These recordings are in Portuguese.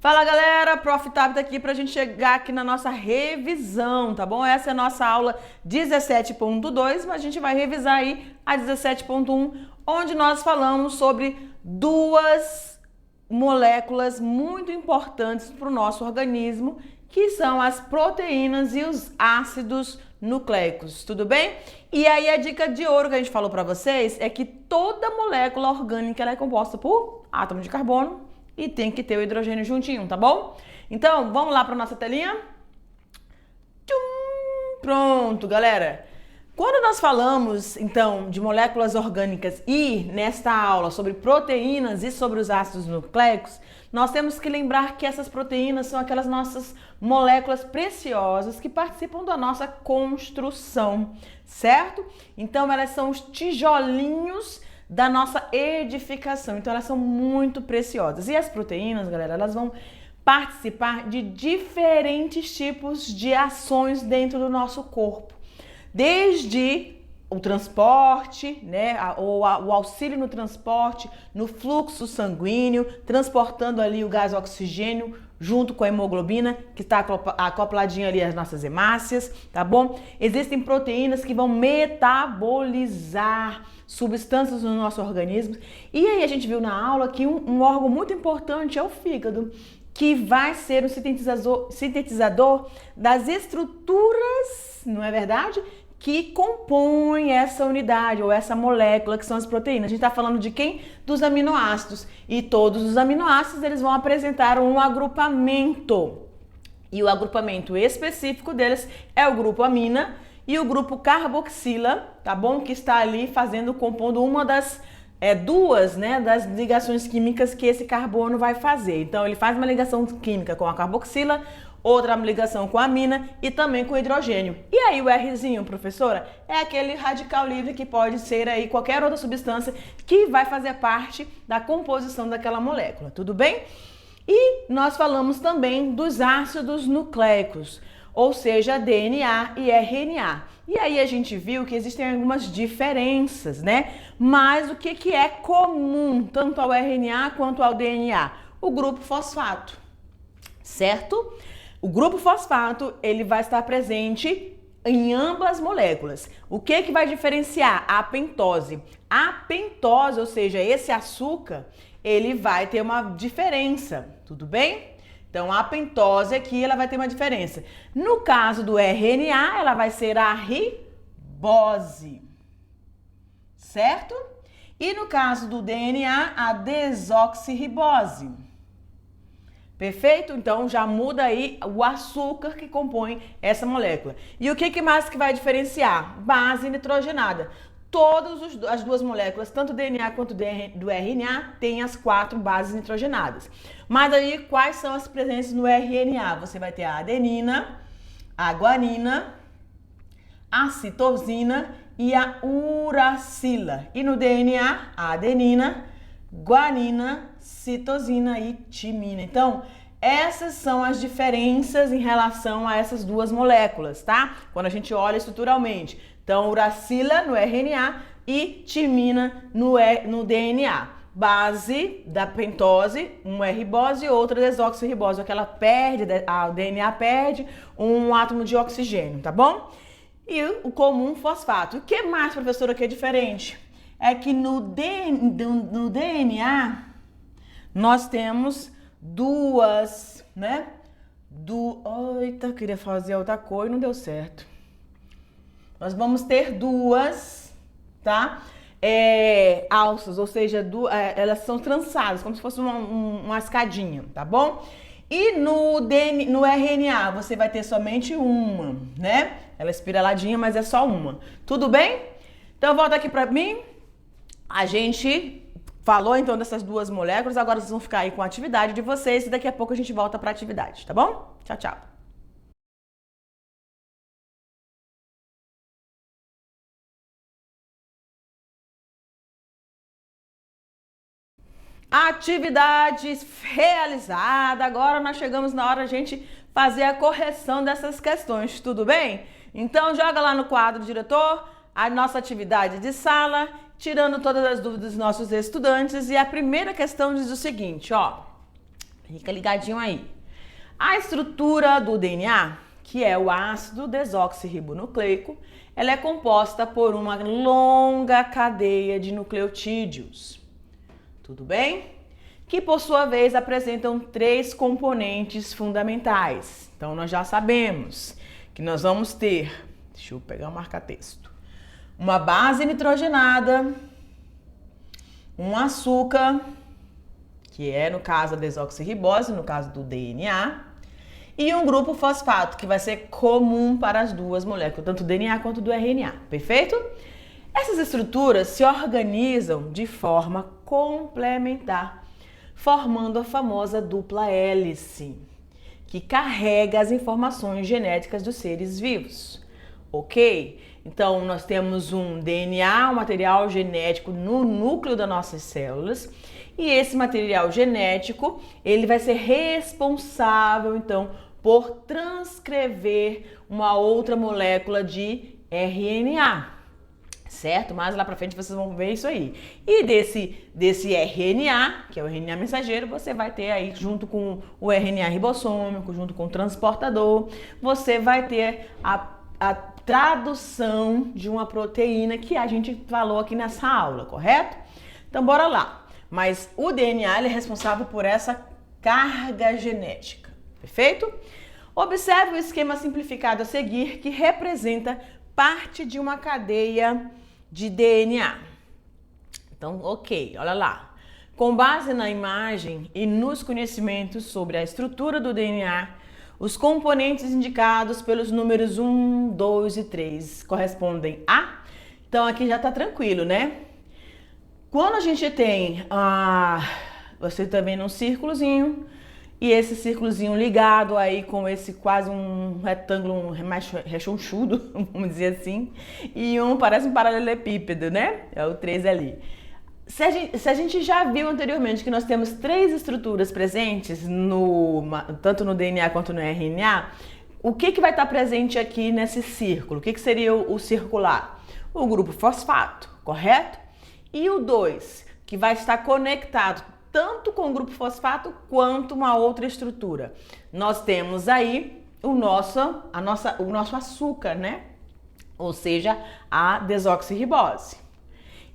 Fala galera, Prof. Tabita aqui pra gente chegar aqui na nossa revisão, tá bom? Essa é a nossa aula 17.2, mas a gente vai revisar aí a 17.1, onde nós falamos sobre duas moléculas muito importantes para o nosso organismo, que são as proteínas e os ácidos nucleicos, tudo bem? E aí a dica de ouro que a gente falou para vocês é que toda molécula orgânica ela é composta por átomo de carbono, e tem que ter o hidrogênio juntinho, tá bom? Então, vamos lá para nossa telinha? Tchum! Pronto, galera. Quando nós falamos, então, de moléculas orgânicas e, nesta aula, sobre proteínas e sobre os ácidos nucleicos, nós temos que lembrar que essas proteínas são aquelas nossas moléculas preciosas que participam da nossa construção, certo? Então, elas são os tijolinhos da nossa edificação, então elas são muito preciosas. E as proteínas, galera, elas vão participar de diferentes tipos de ações dentro do nosso corpo, desde o transporte, né, o auxílio no transporte, no fluxo sanguíneo, transportando ali o gás oxigênio junto com a hemoglobina, que está acopladinha ali às nossas hemácias, tá bom? Existem proteínas que vão metabolizar substâncias no nosso organismo. E aí a gente viu na aula que um órgão muito importante é o fígado, que vai ser o sintetizador das estruturas, não é verdade? Que compõem essa unidade ou essa molécula que são as proteínas. A gente está falando de quem? Dos aminoácidos. E todos os aminoácidos eles vão apresentar um agrupamento. E o agrupamento específico deles é o grupo amina e o grupo carboxila, tá bom? Que está ali compondo uma das duas, né, das ligações químicas que esse carbono vai fazer. Então ele faz uma ligação química com a carboxila, outra ligação com a amina e também com o hidrogênio. E aí o Rzinho, professora, é aquele radical livre que pode ser aí qualquer outra substância que vai fazer parte da composição daquela molécula, tudo bem? E nós falamos também dos ácidos nucleicos, ou seja, DNA e RNA. E aí a gente viu que existem algumas diferenças, né? Mas o que é comum tanto ao RNA quanto ao DNA? O grupo fosfato, certo? O grupo fosfato, ele vai estar presente em ambas moléculas. O que vai diferenciar? A pentose. A pentose, ou seja, esse açúcar, ele vai ter uma diferença, tudo bem? Então, a pentose aqui, ela vai ter uma diferença. No caso do RNA, ela vai ser a ribose, certo? E no caso do DNA, a desoxirribose. Perfeito? Então já muda aí o açúcar que compõe essa molécula. E o que mais que vai diferenciar? Base nitrogenada. Todas as duas moléculas, tanto do DNA quanto do RNA, têm as 4 bases nitrogenadas. Mas aí quais são as presentes no RNA? Você vai ter a adenina, a guanina, a citosina e a uracila. E no DNA, a adenina, guanina, citosina e timina. Então, essas são as diferenças em relação a essas duas moléculas, tá? Quando a gente olha estruturalmente. Então, uracila no RNA e timina no DNA. Base da pentose, uma é ribose e outra desoxirribose, que ela perde, o DNA perde um átomo de oxigênio, tá bom? E o comum fosfato. O que mais, professora, que é diferente? É que no DNA nós temos duas, né? Eita, queria fazer outra cor e não deu certo. Nós vamos ter duas, tá? Alças, ou seja, elas são trançadas, como se fosse uma escadinha, tá bom? E no RNA você vai ter somente uma, né? Ela é espiraladinha, mas é só uma. Tudo bem? Então volta aqui pra mim. A gente falou então dessas duas moléculas, agora vocês vão ficar aí com a atividade de vocês e daqui a pouco a gente volta para a atividade, tá bom? Tchau, tchau. Atividade realizada. Agora nós chegamos na hora de a gente fazer a correção dessas questões, tudo bem? Então joga lá no quadro, diretor, a nossa atividade de sala, tirando todas as dúvidas dos nossos estudantes. E a primeira questão diz o seguinte, ó. Fica ligadinho aí. A estrutura do DNA, que é o ácido desoxirribonucleico, ela é composta por uma longa cadeia de nucleotídeos. Tudo bem? Que por sua vez apresentam 3 componentes fundamentais. Então nós já sabemos que nós vamos ter, deixa eu pegar o marca-texto, uma base nitrogenada, um açúcar, que é no caso a desoxirribose, no caso do DNA, e um grupo fosfato, que vai ser comum para as duas moléculas, tanto do DNA quanto do RNA, perfeito? Essas estruturas se organizam de forma complementar, formando a famosa dupla hélice, que carrega as informações genéticas dos seres vivos, ok? Então, nós temos um DNA, um material genético no núcleo das nossas células, e esse material genético, ele vai ser responsável, então, por transcrever uma outra molécula de RNA. Certo? Mas lá pra frente vocês vão ver isso aí. E desse RNA, que é o RNA mensageiro, você vai ter aí, junto com o RNA ribossômico, junto com o transportador, você vai ter a tradução de uma proteína que a gente falou aqui nessa aula, correto? Então, bora lá. Mas o DNA ele é responsável por essa carga genética, perfeito? Observe o esquema simplificado a seguir, que representa parte de uma cadeia de DNA. Então, ok, olha lá. Com base na imagem e nos conhecimentos sobre a estrutura do DNA, os componentes indicados pelos números 1, 2 e 3 correspondem a... Então, aqui já tá tranquilo, né? Quando a gente tem você tá vendo um círculozinho, e esse círculozinho ligado aí com esse quase um retângulo mais rechonchudo, vamos dizer assim, e parece um paralelepípedo, né? É o 3 ali. Se a gente já viu anteriormente que nós temos 3 estruturas presentes, tanto no DNA quanto no RNA, o que vai estar presente aqui nesse círculo? O que seria o circular? O grupo fosfato, correto? E o 2, que vai estar conectado tanto com o grupo fosfato quanto uma outra estrutura. Nós temos aí o nosso açúcar, né? Ou seja, a desoxirribose.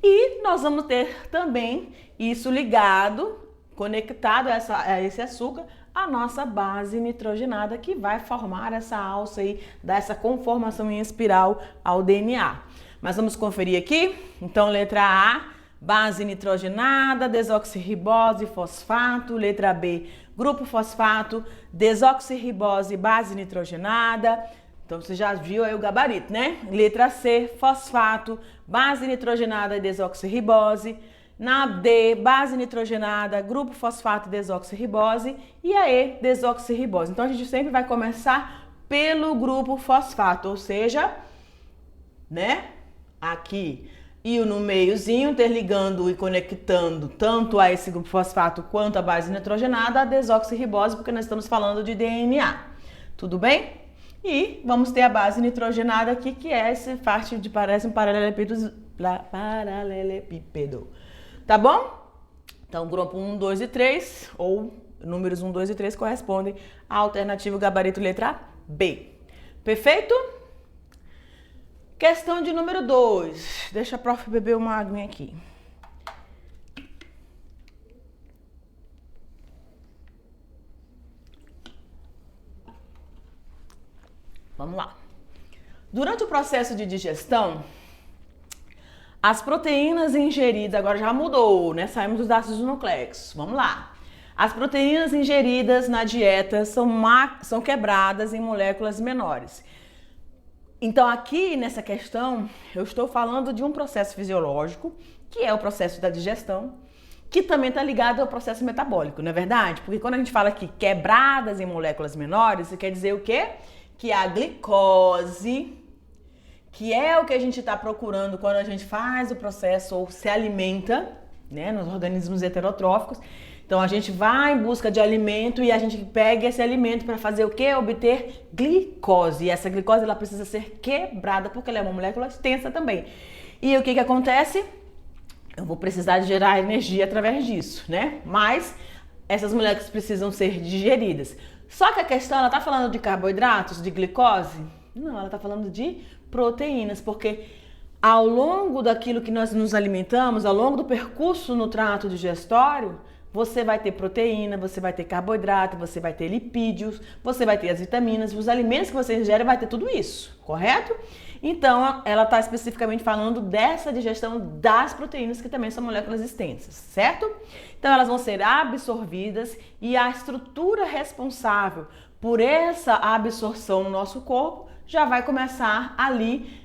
E nós vamos ter também isso ligado, conectado a esse açúcar, a nossa base nitrogenada, que vai formar essa alça aí, dar essa conformação em espiral ao DNA. Mas vamos conferir aqui? Então, letra A, base nitrogenada, desoxirribose, fosfato. Letra B, grupo fosfato, desoxirribose, base nitrogenada. Então você já viu aí o gabarito, né? Letra C, fosfato, base nitrogenada e desoxirribose. Na D, base nitrogenada, grupo fosfato e desoxirribose. E a E, desoxirribose. Então a gente sempre vai começar pelo grupo fosfato, ou seja, né? Aqui e no meiozinho, interligando e conectando tanto a esse grupo fosfato quanto a base nitrogenada, a desoxirribose, porque nós estamos falando de DNA. Tudo bem? E vamos ter a base nitrogenada aqui, que é essa parte de parece um paralelepípedo. Tá bom? Então, grupo 1, 2 e 3, ou números 1, 2 e 3 correspondem à alternativa gabarito letra B. Perfeito? Questão de número 2. Deixa a prof beber uma aguinha aqui. Vamos lá. Durante o processo de digestão, as proteínas ingeridas, agora já mudou, né? Saímos dos ácidos nucleicos. Vamos lá. As proteínas ingeridas na dieta são quebradas em moléculas menores. Então, aqui nessa questão, eu estou falando de um processo fisiológico, que é o processo da digestão, que também está ligado ao processo metabólico, não é verdade? Porque quando a gente fala aqui quebradas em moléculas menores, isso quer dizer o quê? Que a glicose, que é o que a gente está procurando quando a gente faz o processo ou se alimenta, né, nos organismos heterotróficos. Então a gente vai em busca de alimento e a gente pega esse alimento para fazer o quê? Obter glicose. E essa glicose ela precisa ser quebrada porque ela é uma molécula extensa também. E o que acontece? Eu vou precisar de gerar energia através disso, né? Mas essas moléculas precisam ser digeridas. Só que a questão, ela tá falando de carboidratos, de glicose? Não, ela tá falando de proteínas, porque ao longo daquilo que nós nos alimentamos, ao longo do percurso no trato digestório, você vai ter proteína, você vai ter carboidrato, você vai ter lipídios, você vai ter as vitaminas, os alimentos que você ingere vai ter tudo isso, correto? Então, ela está especificamente falando dessa digestão das proteínas, que também são moléculas extensas, certo? Então, elas vão ser absorvidas e a estrutura responsável por essa absorção no nosso corpo já vai começar ali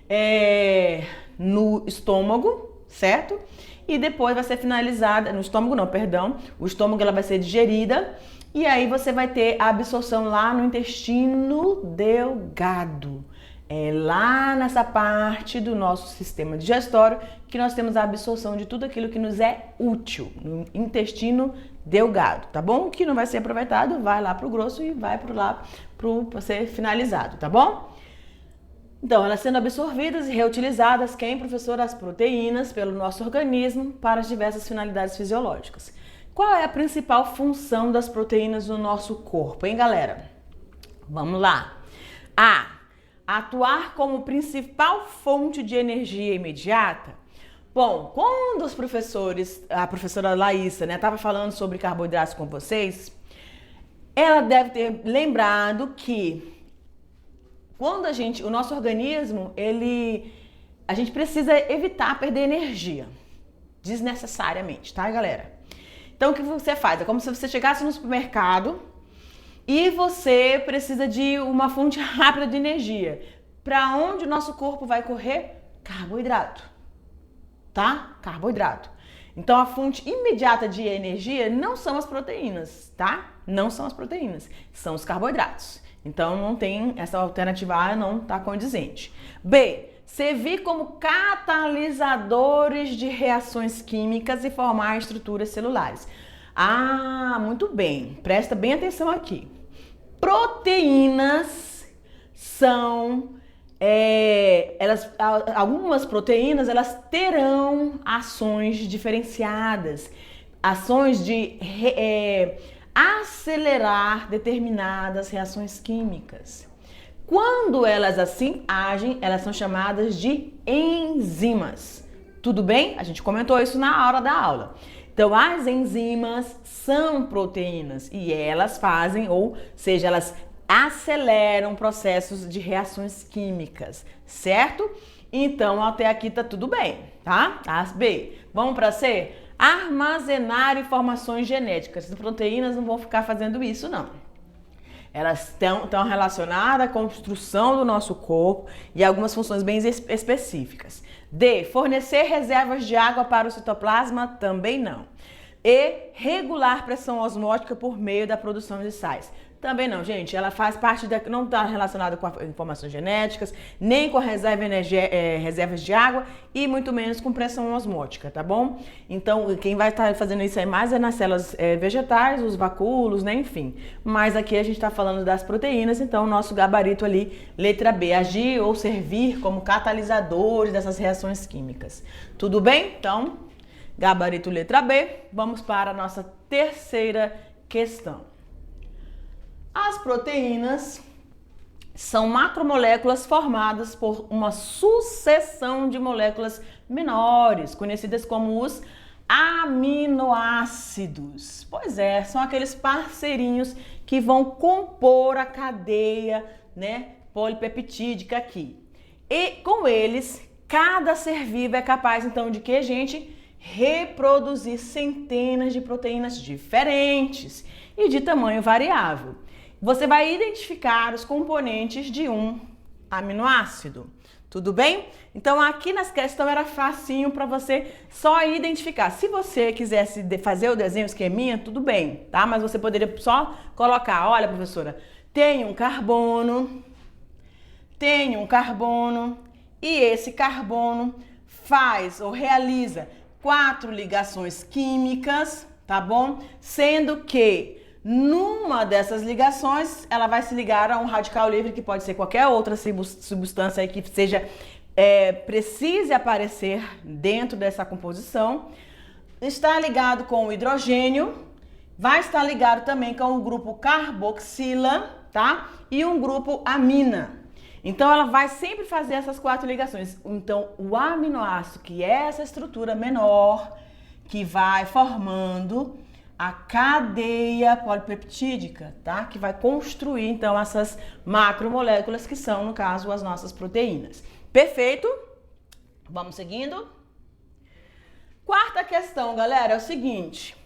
no estômago, certo? E depois vai ser finalizada, no estômago não, perdão, o estômago ela vai ser digerida e aí você vai ter a absorção lá no intestino delgado. É lá nessa parte do nosso sistema digestório que nós temos a absorção de tudo aquilo que nos é útil, no intestino delgado, tá bom? O que não vai ser aproveitado vai lá pro grosso e vai para ser finalizado, tá bom? Então, elas sendo absorvidas e reutilizadas, quem, professor? As proteínas pelo nosso organismo para as diversas finalidades fisiológicas. Qual é a principal função das proteínas no nosso corpo, hein, galera? Vamos lá. A. Atuar como principal fonte de energia imediata. Bom, quando os professores, a professora Laísa, né, estava falando sobre carboidratos com vocês, ela deve ter lembrado que quando o nosso organismo, a gente precisa evitar perder energia desnecessariamente, tá, galera? Então, o que você faz? É como se você chegasse no supermercado e você precisa de uma fonte rápida de energia. Para onde o nosso corpo vai correr? Carboidrato, tá? Carboidrato. Então, a fonte imediata de energia não são as proteínas, tá? Não são as proteínas, são os carboidratos. Então, não tem essa alternativa A, não está condizente. B. Servir como catalisadores de reações químicas e formar estruturas celulares. Ah, muito bem. Presta bem atenção aqui. Proteínas são... algumas proteínas, elas terão ações diferenciadas. Ações de... acelerar determinadas reações químicas. Quando elas assim agem, elas são chamadas de enzimas. Tudo bem? A gente comentou isso na hora da aula. Então, as enzimas são proteínas e elas fazem, ou seja, elas aceleram processos de reações químicas, certo? Então, até aqui tá tudo bem, tá? As B. Vamos para C? Armazenar informações genéticas. As proteínas não vão ficar fazendo isso, não. Elas estão relacionadas à construção do nosso corpo e algumas funções bem específicas. D. Fornecer reservas de água para o citoplasma? Também não. E. Regular pressão osmótica por meio da produção de sais? Também não, gente. Ela faz parte não está relacionada com informações genéticas, nem com a reservas de água e muito menos com pressão osmótica, tá bom? Então, quem vai estar fazendo isso aí mais é nas células vegetais, os vacúolos, né? Enfim. Mas aqui a gente está falando das proteínas, então o nosso gabarito ali, letra B, agir ou servir como catalisadores dessas reações químicas. Tudo bem? Então, gabarito letra B. Vamos para a nossa terceira questão. As proteínas são macromoléculas formadas por uma sucessão de moléculas menores, conhecidas como os aminoácidos. Pois é, são aqueles parceirinhos que vão compor a cadeia, né, polipeptídica aqui. E com eles, cada ser vivo é capaz, então, de que, gente? Reproduzir centenas de proteínas diferentes e de tamanho variável. Você vai identificar os componentes de um aminoácido. Tudo bem? Então, aqui nessa questão era facinho para você só identificar. Se você quisesse fazer o desenho, esqueminha, tudo bem, tá? Mas você poderia só colocar, olha, professora, tem um carbono, e esse carbono faz ou realiza 4 ligações químicas, tá bom? Sendo que numa dessas ligações, ela vai se ligar a um radical livre, que pode ser qualquer outra substância aí que seja precise aparecer dentro dessa composição. Está ligado com o hidrogênio, vai estar ligado também com o grupo carboxila, tá? E um grupo amina. Então, ela vai sempre fazer essas 4 ligações. Então, o aminoácido, que é essa estrutura menor, que vai formando a cadeia polipeptídica, tá? Que vai construir, então, essas macromoléculas que são, no caso, as nossas proteínas. Perfeito? Vamos seguindo? Quarta questão, galera, é o seguinte.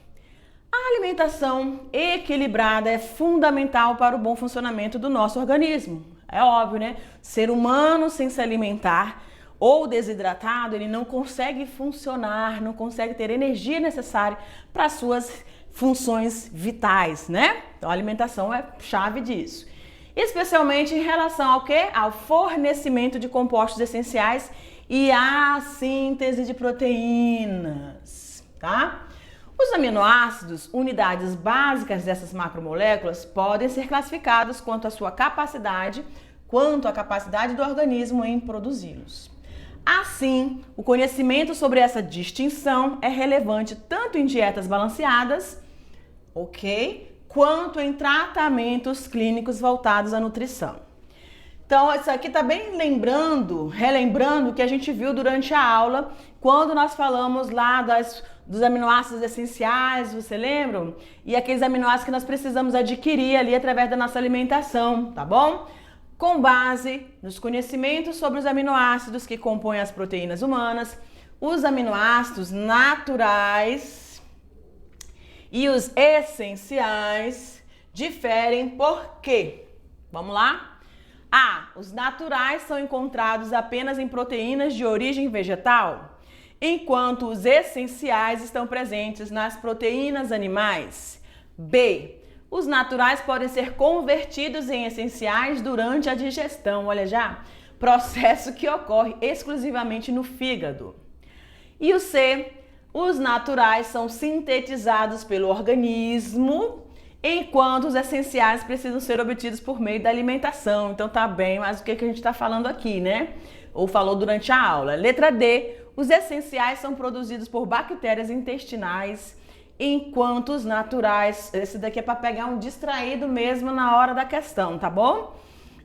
A alimentação equilibrada é fundamental para o bom funcionamento do nosso organismo. É óbvio, né? Ser humano sem se alimentar ou desidratado, ele não consegue funcionar, não consegue ter energia necessária para suas funções vitais, né? Então a alimentação é chave disso. Especialmente em relação ao quê? Ao fornecimento de compostos essenciais e à síntese de proteínas, tá? Os aminoácidos, unidades básicas dessas macromoléculas, podem ser classificados quanto à capacidade do organismo em produzi-los. Assim, o conhecimento sobre essa distinção é relevante tanto em dietas balanceadas, ok? Quanto em tratamentos clínicos voltados à nutrição. Então, isso aqui tá bem relembrando o que a gente viu durante a aula, quando nós falamos lá dos aminoácidos essenciais, você lembra? E aqueles aminoácidos que nós precisamos adquirir ali através da nossa alimentação, tá bom? Com base nos conhecimentos sobre os aminoácidos que compõem as proteínas humanas, os aminoácidos naturais e os essenciais diferem por quê? Vamos lá? Os naturais são encontrados apenas em proteínas de origem vegetal, enquanto os essenciais estão presentes nas proteínas animais. B. Os naturais podem ser convertidos em essenciais durante a digestão, olha já, processo que ocorre exclusivamente no fígado. E o C. Os naturais são sintetizados pelo organismo, enquanto os essenciais precisam ser obtidos por meio da alimentação. Então tá bem, mas o que a gente está falando aqui, né? Ou falou durante a aula. Letra D, os essenciais são produzidos por bactérias intestinais, enquanto os naturais, esse daqui é para pegar um distraído mesmo na hora da questão, tá bom?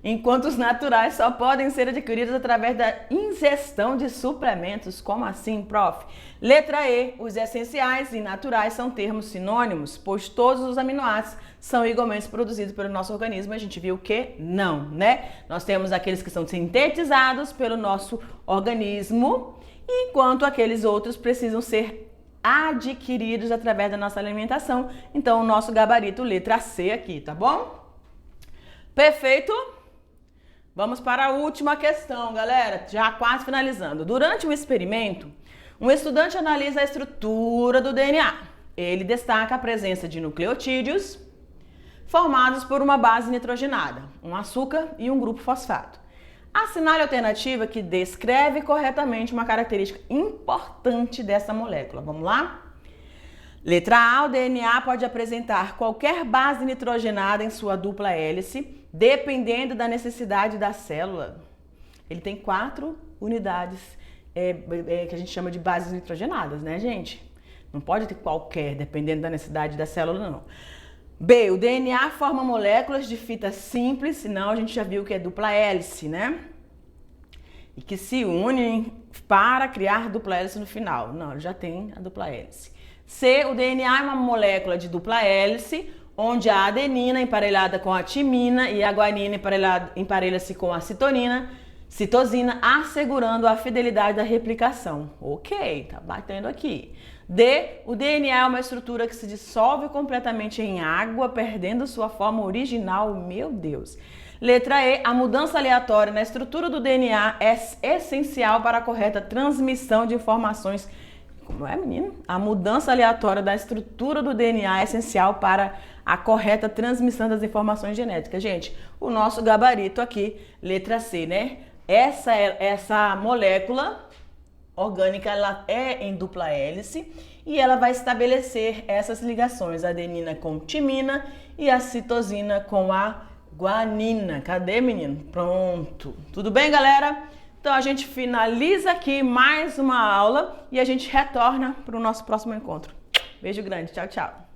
Enquanto os naturais só podem ser adquiridos através da ingestão de suplementos. Como assim, prof? Letra E, os essenciais e naturais são termos sinônimos, pois todos os aminoácidos são igualmente produzidos pelo nosso organismo. A gente viu que não, né? Nós temos aqueles que são sintetizados pelo nosso organismo, enquanto aqueles outros precisam ser adquiridos através da nossa alimentação. Então, o nosso gabarito letra C aqui, tá bom? Perfeito? Vamos para a última questão, galera, já quase finalizando. Durante um experimento, um estudante analisa a estrutura do DNA. Ele destaca a presença de nucleotídeos formados por uma base nitrogenada, um açúcar e um grupo fosfato. Assinale a alternativa que descreve corretamente uma característica importante dessa molécula. Vamos lá? Letra A, o DNA pode apresentar qualquer base nitrogenada em sua dupla hélice, dependendo da necessidade da célula. Ele tem 4 unidades que a gente chama de bases nitrogenadas, né, gente? Não pode ter qualquer, dependendo da necessidade da célula, não. B, o DNA forma moléculas de fita simples, senão a gente já viu que é dupla hélice, né? E que se unem para criar dupla hélice no final. Não, ele já tem a dupla hélice. C, o DNA é uma molécula de dupla hélice, onde a adenina emparelhada com a timina e a guanina emparelha-se com a citosina, assegurando a fidelidade da replicação. Ok, tá batendo aqui. D, o DNA é uma estrutura que se dissolve completamente em água, perdendo sua forma original. Meu Deus. Letra E, a mudança aleatória na estrutura do DNA é essencial para a correta transmissão de informações. Como é, menino? A mudança aleatória da estrutura do DNA é essencial para a correta transmissão das informações genéticas. Gente, o nosso gabarito aqui, letra C, né? Essa molécula orgânica, ela é em dupla hélice e ela vai estabelecer essas ligações, a adenina com timina e a citosina com a guanina. Cadê, menino? Pronto. Tudo bem, galera? Então a gente finaliza aqui mais uma aula e a gente retorna para o nosso próximo encontro. Beijo grande. Tchau, tchau.